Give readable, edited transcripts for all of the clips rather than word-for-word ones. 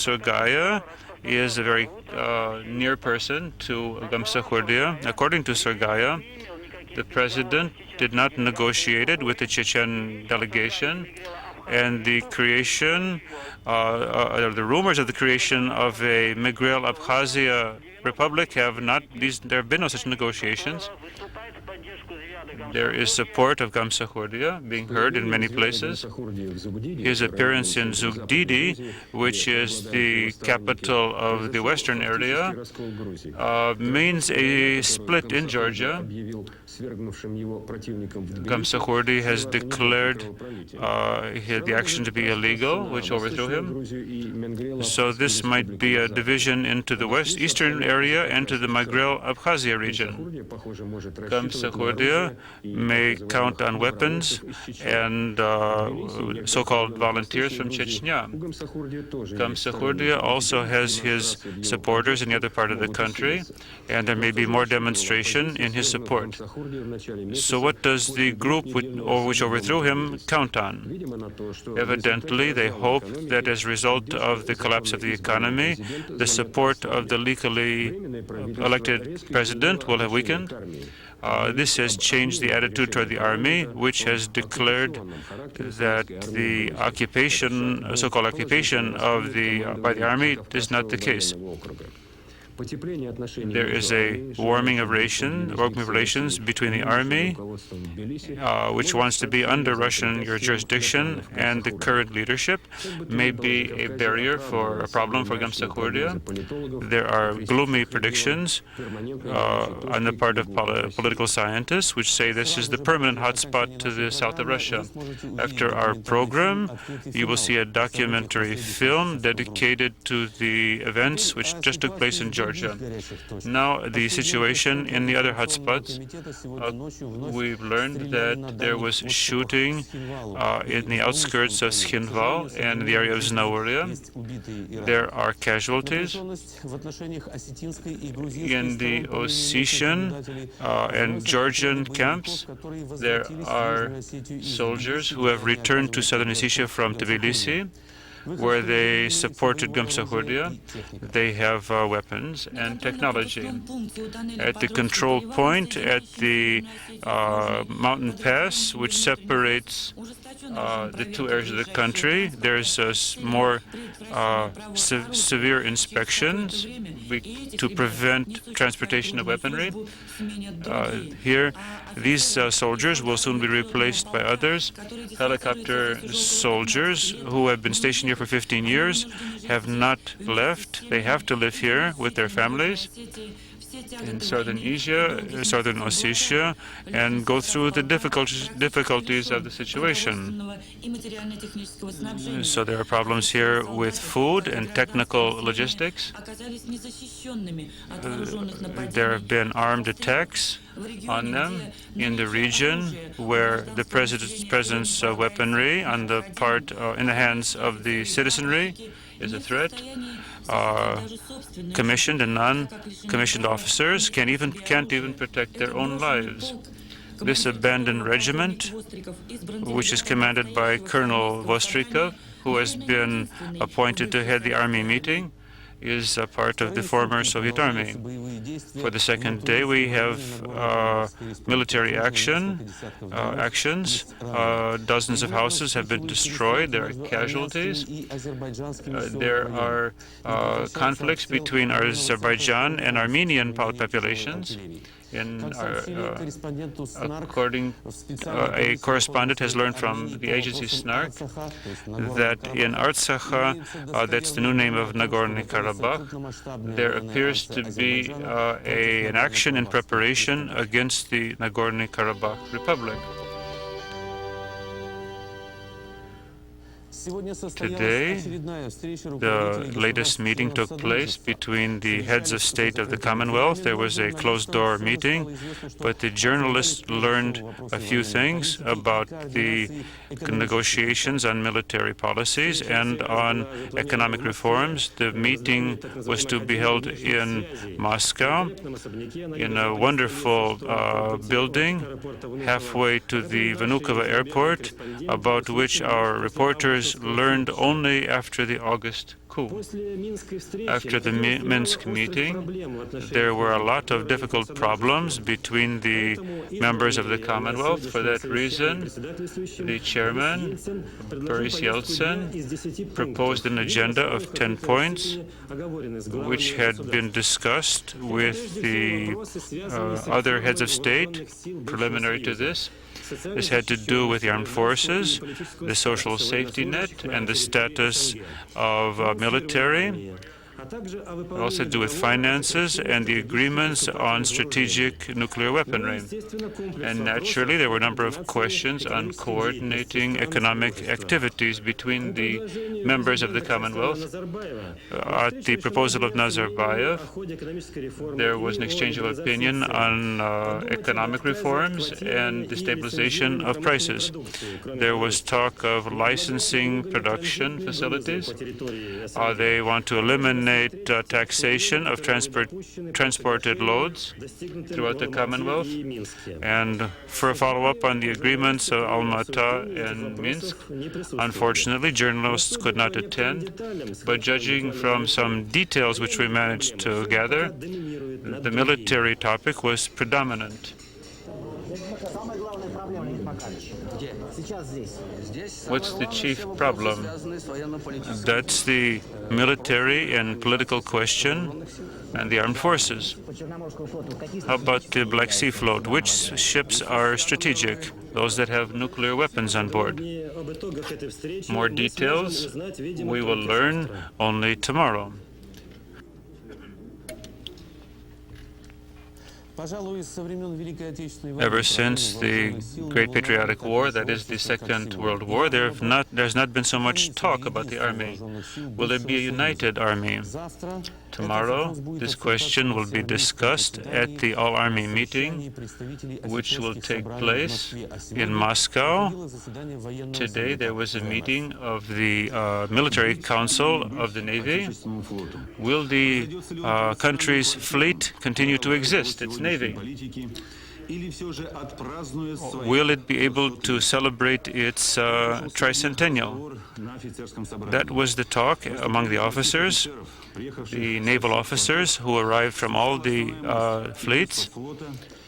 Surgaya is a very near person to Gamsakhulia. According to Surgaya, the president did not negotiate it with the Chechen delegation, and the creation, the rumors of the creation of a Miguel Abkhazia Republic there have been no such negotiations. There is support of Gamsakhulia being heard in many places. His appearance in Zugdidi, which is the capital of the western area, means a split in Georgia. Gamsakhulia has declared the action to be illegal, which overthrew him. So this might be a division into the eastern area and to the Miguel Abkhazia region. Gamsakhulia may count on weapons and so-called volunteers from Chechnya. Gamsakhulia also has his supporters in the other part of the country, and there may be more demonstration in his support. So what does the group which overthrew him count on? Evidently, they hope that as a result of the collapse of the economy, the support of the legally elected president will have weakened. This has changed the attitude toward the army, which has declared that the so-called occupation by the army is not the case. There is a warming of relations between the army, which wants to be under Russian jurisdiction, and the current leadership may be a barrier for a problem for Gamsakhulia. There are gloomy predictions on the part of political scientists, which say this is the permanent hotspot to the south of Russia. After our program, you will see a documentary film dedicated to the events which just took place in Georgia. Now, the situation in the other hotspots, we've learned that there was shooting in the outskirts of Skhinval and the area of Znauria. There are casualties. In the Ossetian and Georgian camps, there are soldiers who have returned to southern Ossetia from Tbilisi, where they supported Gamsakhulia. They have weapons and technology. At the control point at the mountain pass, which separates the two areas of the country, there's more severe inspections to prevent transportation of weaponry. Here, these soldiers will soon be replaced by others. Helicopter soldiers who have been stationed here for 15 years have not left. They have to live here with their families in southern Ossetia, and go through the difficulties of the situation. So there are problems here with food and technical logistics. There have been armed attacks on them in the region where the presence of weaponry on the part in the hands of the citizenry is a threat. Commissioned and non-commissioned officers can't even protect their own lives. This abandoned regiment, which is commanded by Colonel Vostrikov, who has been appointed to head the army meeting, is a part of the former Soviet army. For the second day, we have military actions. Dozens of houses have been destroyed. There are casualties. There are conflicts between Azerbaijan and Armenian populations. A correspondent has learned from the agency SNARK that in Artsakh, that's the new name of Nagorno-Karabakh, there appears to be an action in preparation against the Nagorno-Karabakh Republic. Today, the latest meeting took place between the heads of state of the Commonwealth. There was a closed-door meeting, but the journalists learned a few things about the negotiations on military policies and on economic reforms. The meeting was to be held in Moscow, in a wonderful building halfway to the Vnukovo airport, about which our reporters was learned only after the August coup. After the Minsk meeting, there were a lot of difficult problems between the members of the Commonwealth. For that reason, the chairman, Boris Yeltsin, proposed an agenda of 10 points, which had been discussed with the other heads of state preliminary to this. This had to do with the armed forces, the social safety net, and the status of military. It also had to do with finances and the agreements on strategic nuclear weaponry. And naturally, there were a number of questions on coordinating economic activities between the members of the Commonwealth. At the proposal of Nazarbayev, there was an exchange of opinion on economic reforms and the stabilization of prices. There was talk of licensing production facilities. They want to eliminate taxation of transported loads throughout the Commonwealth. And for a follow-up on the agreements of Almaty and Minsk, unfortunately, journalists could not attend. But judging from some details which we managed to gather, the military topic was predominant. What's the chief problem? That's the military and political question and the armed forces. How about the Black Sea float? Which ships are strategic? Those that have nuclear weapons on board. More details we will learn only tomorrow. Ever since the Great Patriotic War, that is the Second World War, there's not been so much talk about the army. Will there be a united army? Tomorrow, this question will be discussed at the all-army meeting, which will take place in Moscow. Today, there was a meeting of the Military Council of the Navy. Will the country's fleet continue to exist, its Navy? Will it be able to celebrate its tricentennial? That was the talk among the officers, the naval officers who arrived from all the fleets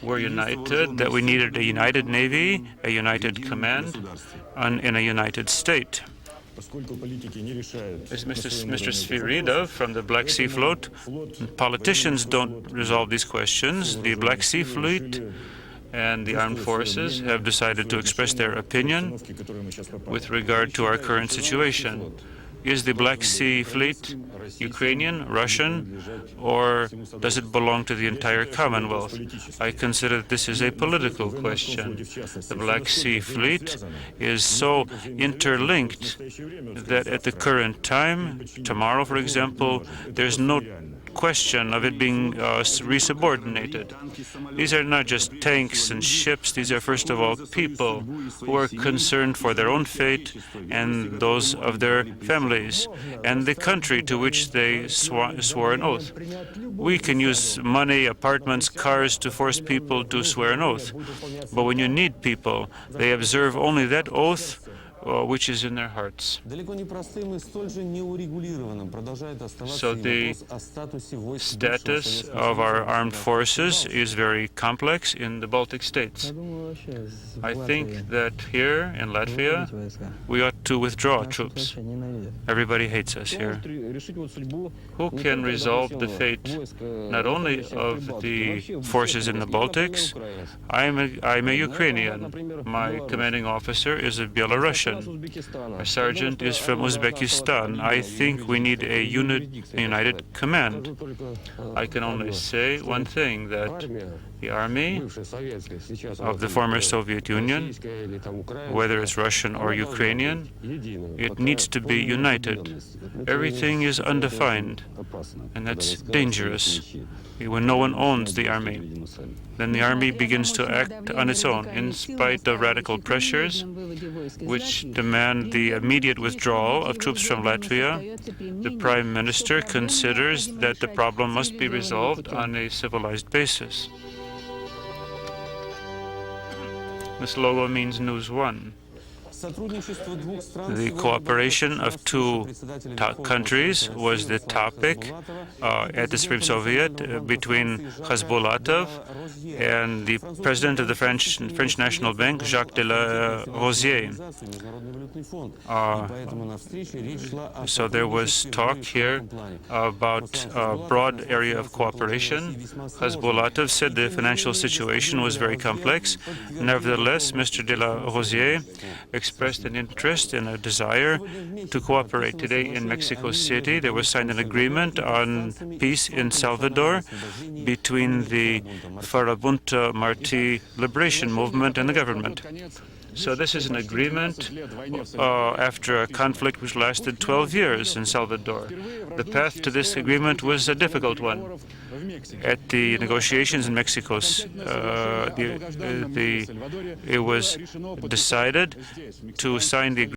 were united, that we needed a united Navy, a united command, and in a united state. As Mr. Sviridov from the Black Sea Fleet, politicians don't resolve these questions. The Black Sea Fleet and the armed forces have decided to express their opinion with regard to our current situation. Is the Black Sea Fleet Ukrainian, Russian, or does it belong to the entire Commonwealth? I consider this is a political question. The Black Sea Fleet is so interlinked that at the current time, tomorrow, for example, there's no question of it being resubordinated. These are not just tanks and ships. These are, first of all, people who are concerned for their own fate and those of their families and the country to which they swore an oath. We can use money, apartments, cars to force people to swear an oath. But when you need people, they observe only that oath which is in their hearts. So the status of our armed forces is very complex in the Baltic states. I think that here in Latvia, we ought to withdraw troops. Everybody hates us here. Who can resolve the fate not only of the forces in the Baltics? I'm a Ukrainian. My commanding officer is a Belarusian. Our sergeant is from Uzbekistan. I think we need a united command. I can only say one thing, that the army of the former Soviet Union, whether it's Russian or Ukrainian, it needs to be united. Everything is undefined, and that's dangerous. When no one owns the army, then the army begins to act on its own, in spite of radical pressures which demand the immediate withdrawal of troops from Latvia. The Prime Minister considers that the problem must be resolved on a civilized basis. This logo means News One. The cooperation of two countries was the topic at the Supreme Soviet between Khasbulatov and the president of the French National Bank, Jacques de la Rosière. So there was talk here about a broad area of cooperation. Khasbulatov said the financial situation was very complex. Nevertheless, Mr. de la Rosière expressed an interest and a desire to cooperate. Today in Mexico City, there was signed an agreement on peace in Salvador between the Farabunta Martí Liberation Movement and the government. So this is an agreement after a conflict which lasted 12 years in Salvador. The path to this agreement was a difficult one. At the negotiations in Mexico, it was decided to sign the agreement